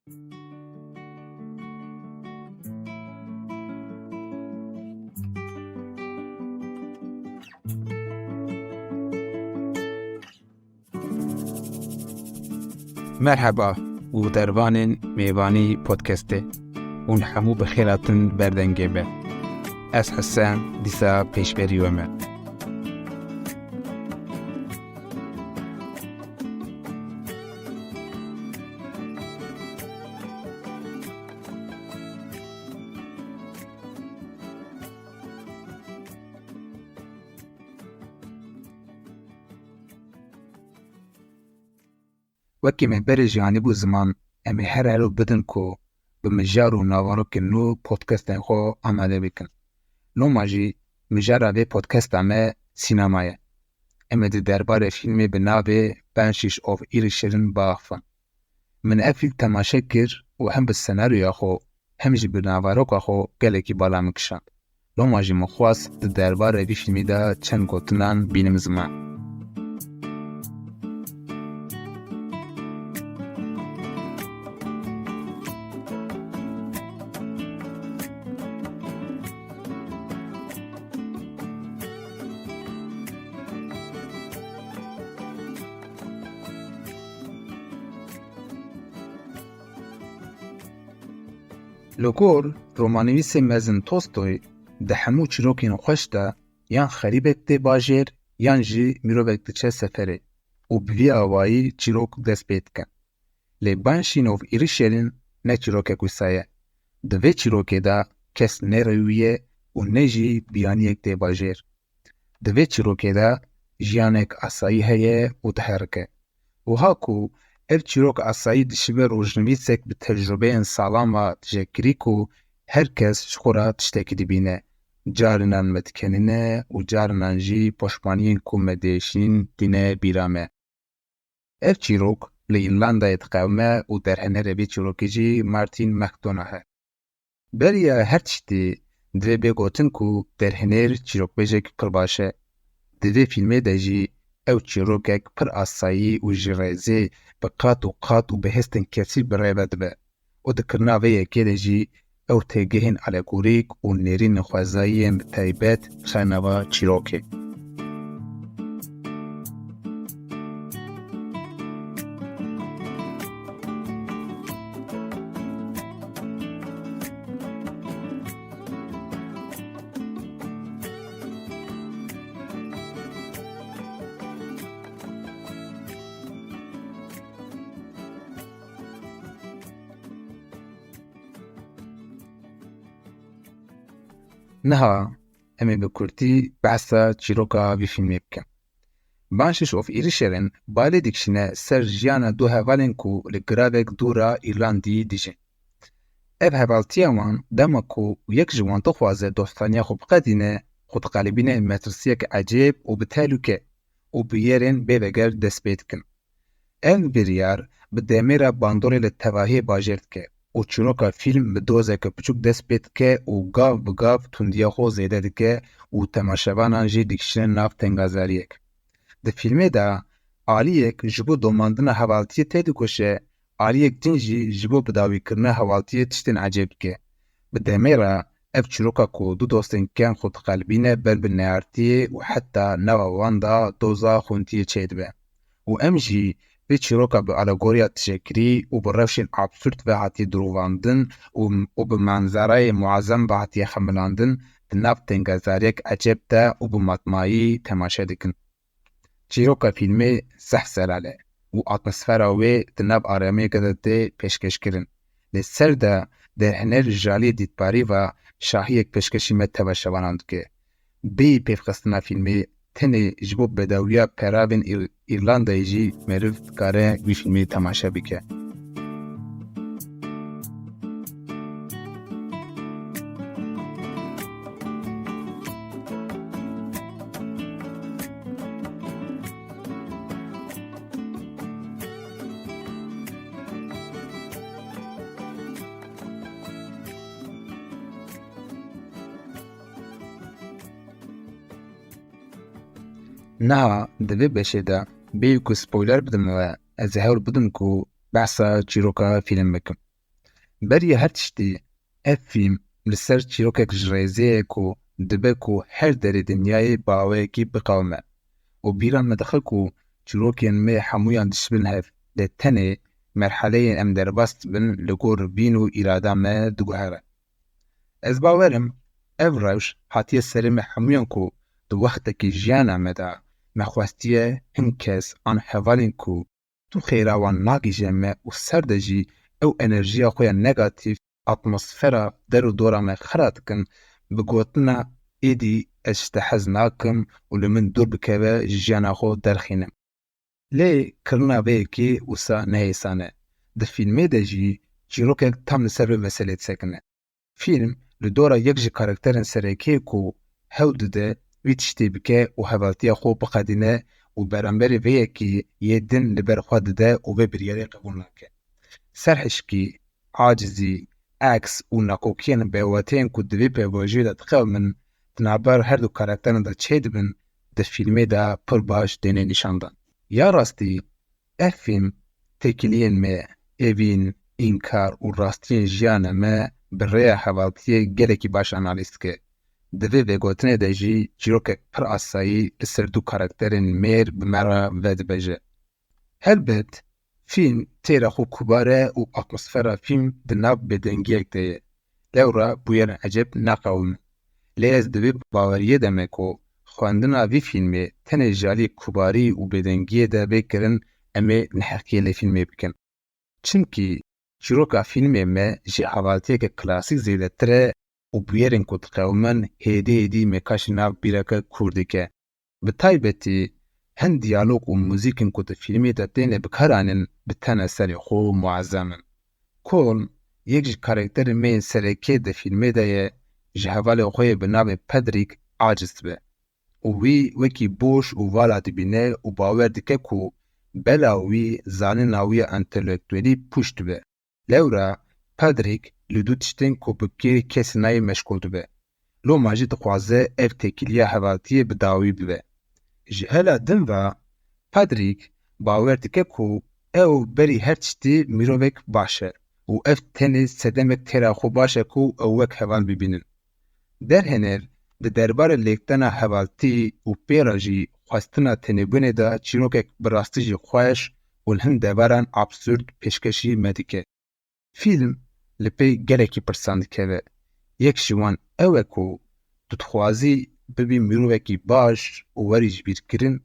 مرحبا و دربان میوانی پودکسته اون همو بخیراتن بردنگه به از حسن دیسا پیشبریومه. وکی من برجانی بو زمان امی هر هلو بدن کو بمجار و نوارو که نو پودکستن خو آماده بکن. نو ماجی مجار آوه پودکست آمه سینمایه. امی ده درباره فیلمی بنابه بانشیش اوف ایرشرین باغفن. من افیل تماشه کر و هم بالسناریو خو همجی بناوارو که خو گلکی بالا مکشن. نو ماجی مخواست ده درباره بی فیلمی ده چند گوتنان بینم زمان. لوکور رومانویس مزن توستوی ده همو چیروکین خوش ده یان خریبک ده باجر یان جی میروبک ده چه سفره و بوی آوایی چیروک دست بید کن. لی بانشین اوف ایریشرین نه چیروکه کسایه. دوی چیروکه ده کس نرویه و نه جی بیانیک ده باجر. دوی چیروکه ده جیانک آسایی هیه و دهرکه. و هاکو ev çîrok asayî dişibe rojnivîsek bi tecrübeyên salam ve tişekirî ku herkes ji xwe re tiştekî dibîne. Carinan me dikenîne û carinan jî poşmaniyên ku me diêşîn tîne bîra me. Ev çîrok li Îrlandayê diqewime û derhenerê vê çîrokê jî Martin McDonagh e. Beriya her tiştî divê bê gotin ku derhenêr çîrokbêjek pir baş e. Di vê fîlmê de jî ew çîrokek pir asayî û ji rêzê bi qat û bi hestên kesîr bi rê ve dibe û di kirina vê yekê de jî ew têgehên alegorîk û nêrînên xwezayiyên bi taybet xe nava çîrokê. Niha em bi kurtî behsa çîroka vî filmê bikin. Banshish of Inisherin balê dikişîne ser jiyana du hevalên ku li giravek dûra Îrlandiyê dijîn. Ev hevaltiya wan dema ku yek ji wan dixwaze dostaniya xwe biqedîne, xwe diqelibîne metirsiyek ecêb û bi tehlûke û bi yerên bêveger dest pê dikin. Ev biryar bi demêra bandorê li tevahiyê bajêr dike û çîroka fîlm bi dozeke biçûk dest pê dike û gav bi gav tundiya xwe zêde dike û temaşevanan jî dikişîne nav tengazariyek. Di fîlmê de aliyek ji bo domandina hevaltiyê tê dikoşe, aliyek din jî ji bo bidawîkirina hevaltiyê tiştên ecêb dike. Bi demê re ev çîroka ku du dostên ken xwe diqelibîne ber bi neartiyê û heta nava wan da doza xwintiyê çê dibe. û em jî vê çîroka bi alegoriya tişekirî û bi rewşên absûrt ve hatiye dirovandin û bi manzerayê muazzem ve hatiye xemilandin di nav tengazariyek ecêb de û bi matmayî temaşe dikin. Çîroka fîlmê seh selal e û atmosfera wê di nav aramiyeke de tê pêşkêşkirin. Li ser de derhener ji aliyê dîtbarî ve şahiyek pêşkêşî me teveşevanan dike. Bê pêvxistina fîlmê tenê ji bo bedewiya peravên Îrlandayê jî meriv dikare vî fîlmê temaşe bike. Niha di vê beşê de bêyî ku spoiler bidim ve ez ê hewl bidim ku behsa çîroka fîlm bikim. بەریە هەر تشتێ ئەف فیلم لەسەر چیرۆکێک ji rêzeyek ku dibe ku her derê dinyayê baweyekî biqewime û bîra me dixil ku çîrokên me hemûyan dişibin hev lê tenê merheleyên em derbas dibin li gor bîn û îrada me diguhere. Ez bawerim ev rewş hatiye serê me hemûyan ku di wextekî jiyana me de me xwestiye hin kes an hevalên ku tu xêra wan nagîje me û ser de jî ew enerjiya xwe ya negatîv atmosfera der û dora me xera dikin bi gotina êdî ez ji te hez nakim û li min dûr bikeve ji jiyana xwe derxînim. Lê kirina vê yekê wisa nehêsan e. Di fîlmê de jî çîrokek tam li ser vê meselê disekine. Fîlm li dora yek ji karakterên serêkê ku hew dide wî tiştê bike û hevaltiya xwe biqedîne û beramberê vê yekî yê din li ber xwe dide û vê biryarê qebûl nake. Serhişkî, acizî, aks û nakokiyên bêwateyên ku di vê pêvajiyê de dixewimin di naber her du karakteran de çê dibin di fîlmê de pir baş têne nîşandan. Ya rastî ev fîlm têkiliyên me, evîn, înkar û rastiyên jiyana me bi rêya hevaltiyê gelekî baş analîz dike. Di vê vêgotinê de jî çîrokek pir asayî li ser du karakterên mêr bi me re vedibeje. Helbet fîlm têra xwe kubar e û atmosfera fîlm di nav bêdengiyek de ye. Lewra bûyerên ecêb naqewimin. Lê ez di vê baweriyê de me ku xwendina vî fîlmê tenê ji alî kubarî û bêdengiyê de vê kirin em ê neheqiyê lê fîlmê bikin. Çimkî çîroka fîlmê me ji hevaltiyekê klasîk zêdetir e û bûyerên ku dixewimin hêdî hêdî mêka ji nav bîreke kûr dike. Bi taybetî hin diyalog û muzîkên ku di fîlmê de têne bikaranîn bi tenê serê xwe muezzem in. Kol yek ji karakterên me yên serêkê di fîlmê de ye ji hevalê xwe yê bi navê Pedrik aciz dibe û wî wekî boş û vala dibîne û bawer dike ku bela wî zanîna wî ya entelektûelî pûç dibe. Lewra Pedrik li du tiştên ku bi kêrî kesî nayê meşgûl dibe. Loma jî dixwaze ev têkiliya hevaltiyê bi dawî bibe. Ji hela din ve Pedrik bawer dike ku ew berî her tiştî mirovek baş e û ev tenê sedemek têra xwe baş e ku ew wek heval bibînin. Derhener di derbarê lêktena hevaltî û pêra jî xwestina tenêbûnê de çîrokek bi rastî jî xweş û li hin deveran absûrd pêşkêşî me dike. Fîlm li pê gelekî pirsan dikeve. Yek ji wan ew e ku tu dixwazî bibî mirovekî baş û werî ji bîrkirin,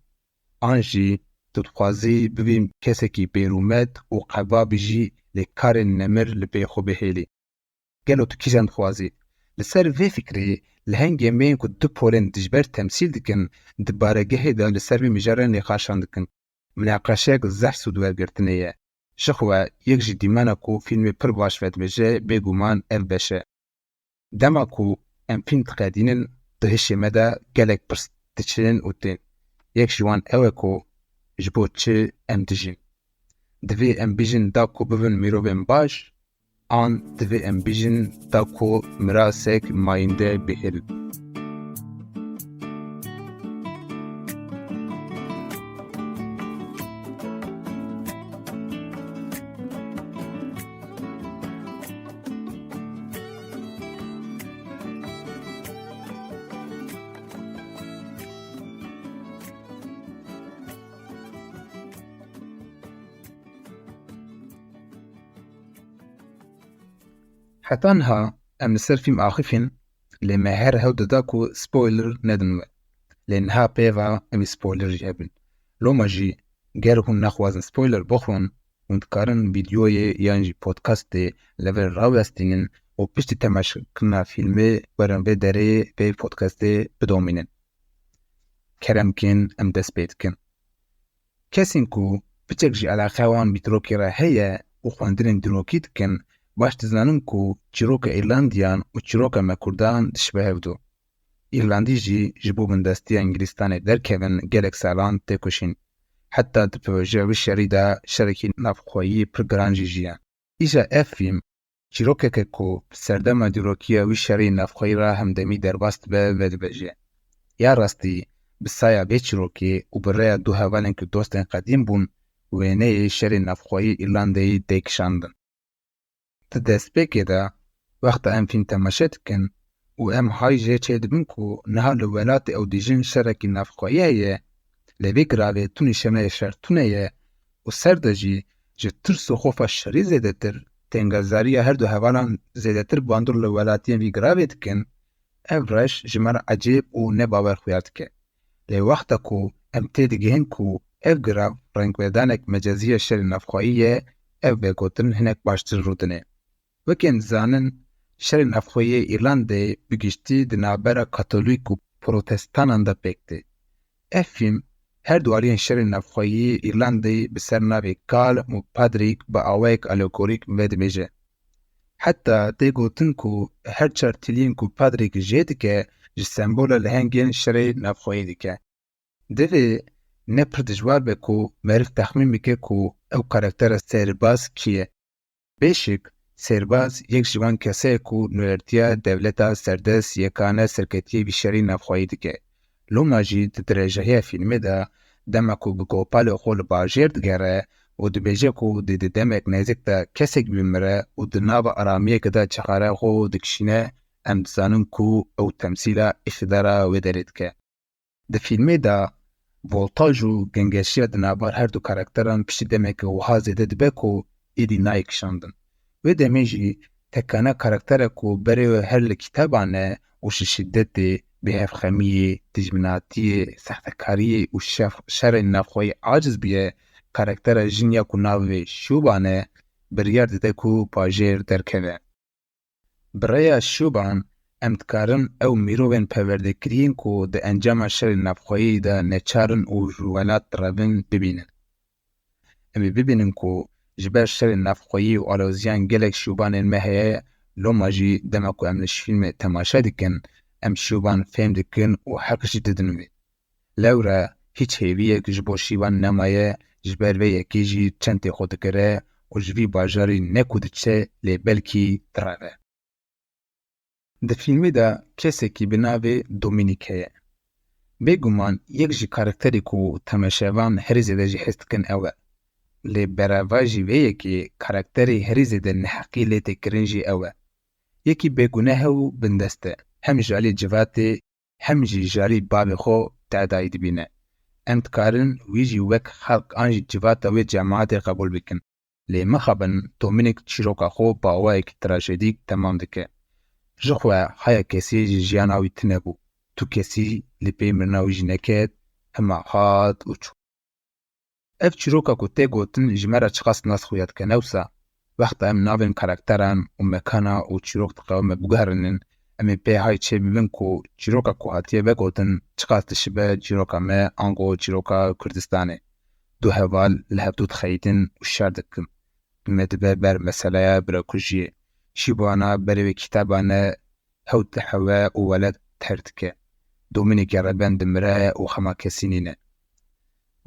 an jî tu dixwazî bibî kesekî bêrûmet û qebabî jî lê karên nemir li pê xwe bihêlî. Gelo tu kîjan dixwazî? Li ser vê fikrê li hengê me yên ku du polên dijber temsîl dikin di baregehê de li ser vê mijarê nîqaşan dikin. Münaqeşeyek zehs û diwergirtinê ye. Ji xwe yek jî dîmena ku fîlmê pir baş vedibêje bêguman ev beş e. Dema ku em fîlm diqedînin di hişê me de gelek pirs diçin û tên. Yek ji wan ew e ku ji bo çi em dijîn. Divê em bijin da ku bibin mirovên baş, an divê em bijin da ku mirasek mayînde bihêl. Heta niha em li ser fîlm axîfîn lê me her hew dida ku spoiler nedin we. Lê niha pêva em ê spoiler jî hebin. Loma jî ger hûn nexwazin spoiler bixwin, hûn dikarin vîdyoyê yan jî podcastê li vir rawestînin û piştî temaşakirina fîlmê werin vê derê vê podcastê bidomînin. Keremkên em dest pê dikin. Kesên ku piçek ji eleqeya wan vîdrokê re heye û xwendinên dîrokî dikin, baş dizanin ku çîroka Îrlandiyan û çîroka me Kurdan dişibe hev du. Îrlandî jî ji bo bindestiya Ingîlistanê derkevin gelek salan tê kuşîn. Heta di projeya wî şerî de şerekî navxweyî pir giran jî jiye. Îja ev fîlm çîrokeke ku bi serdema dîrokiya wî şerî navxweyî re hemdemî derbas dibe ve dibêje. Ya rastî bi saya vê çîrokê û bi rêya du hevalên ku dostên qedîm bûn, wêneyê şerê navxweyî Îrlandayê tê kişandin. Di destpêkê de wexta em fîlm temaşe dikin û em hay jê çêdibin ku niha li welatê ew dijîn şerekî navxweyî heye, lê vê giravê tu nîşaneyê şer tune ye û ser de jî ji tirs û xofa şerî zêdetir têngezariya her du hevalan zêdetir bandur li welatiyên vî giravê dikin, ev reş ji me re ecêb û nebawerxwar dike. Lê wexta ku em tê digihin ku ev girav rengvedanek mecazî ya şerê navxweyî ye, ev vegotin hinek baştir rûdine. Wekî em dizanin, şerê navxweyî Îrlandayê bi giştî di navbera Katolîk û Protestanan de pêk tê. Ev fîlm her du aliyên şerê navxweyî Îrlandayê bi ser navê Karl û Patrick bi awayek alegorik vedibêje. Heta tê gotin ku her çar tiliyên ku Patrick jê dike ji sembola lehengên şerê navxweyî dike. Divê ne pir dijwar be ku meriv texmîn bike ku ew karaktera Sêrbaz kî ye. Bêşik, Sêrbaz yek ji wan kesê ku nûnertiya dewleta serdest yekane serketiyê vî şerî navxweyî dike. Loma jî di dirêjehiya fîlmê de dema ku bi gopalê xwe li bajêr digere û dibêje ku di demek nêzik de kesek bimire û di nava aramiyekê de çexareyê xwe dikişîne, em dizanin ku ew temsîla îktidara wê derê dike. Di fîlmê de voltaj û gengeşiya di navar her du karakteran piştî demekê wiha zêde dibe ku êdî nayê kişandin. Wê demê jî tekane karakterek ku berê wê her li kîtaban e û ji şiddetê, bêhevxemiyê, dijminatiyê, sextekariyê û şerên navxweyî aciz bûye, karaktera Jinya ku nav wê Şûban e, biryar dide ku bajêr derkeve. Bi rêya Şûban, em dikarin ew mirovên perwerdekiriyên ku di encama şerê navxweyî de neçarin û ji welat direvin bibînin. Em ê bibînin ku ji ber şerê navxweyî û aloziyan gelek Şûbanên me heye, loma jî dema ku em li fîlmê temaşe dikin, em Şûban fêm dikin û heq jî didin wê. Lewre hîç hêviyek ji bo Şîvan nemaye, ji ber vê yekê jî çentê xwe digire û ji vî bajarî ne ku diçe lê belkî direve. Di fîlmê de kesekî bi navê Dominic heye. Bêguman yek ji karakterê ku temaşevan herî zêde jî hes dikin ew e. Lê berava jî vê yekê karakterê herî zêde neheqî lê têkirin jî ew e. Yekî bêguneh û bindest e, hem ji alî civatê hem jî ji alî bavê xwe teedayî dibîne. Em dikarin wî jî wek xelq an jî civata wê cemaetê qebûl bikin. Lê mixabin Dominic çîroka xwe bi awayekî trajedîk temam dike. Ji xwe heya kesî ji jiyana wî tune bû. Tu kesî li pê mirina wî jî neket, hema hat û çû. Ev çîroka ku tê gotin ji me re çiqas nas xuya dike newsa, wexta em navên karakteran û mekana û çîrok diqewime bigerînin, em ê pê hay çêbibin ku çîroka ku hatiye vegotin çiqas dişibe çîroka me ango çîroka Kurdistanê. Du heval li hev dû dixeytin û şer dikin. Me dibe ber meseleya birekujiyê. Şîbana berê wê kîtabane hew dihewe û welat ter dike. Dominic reben dimire û hema kesî nîne.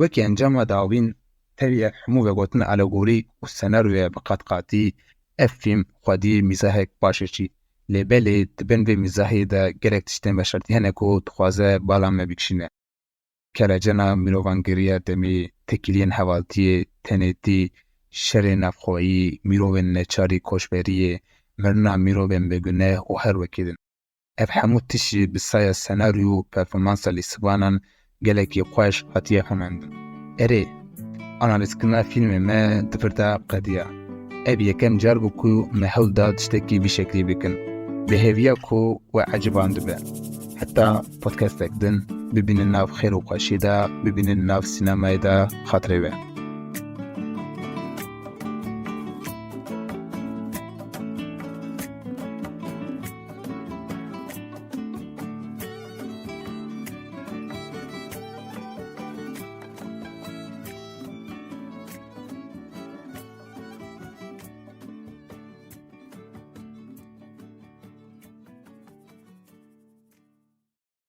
Wekî encama dawîn tevî hemû vegotin alegorîk û senaryoya bi qatqatî, ev fîlm xwedî mîzahek baş e çî. Lê belê di bin vê mîzahê de gelek tiştên veşartî hene ku dixwaze bala me bikişîne. Kerecena mirovangiriya demê, tekiliyên hevaltiyê, tenêtî, şerê navxweyî, mirovên neçarî koçberiyê, mirina mirovên bêguneh û her wekî din. Ev hemû tişî bi saya senaryo û performansa lîsvanan gelekî xweş hatiye xwendin. Erê, analîzkirina fîlmê me di vir de qediya. Ev yekem car bû ku me hewl da tiştekî vî şeklî bikin. Bêhêviya ku we eciban dibe. Heta podcastek din, bibînin nav xêr û xweşî de, bibînin nav sînemayê de xatirê we.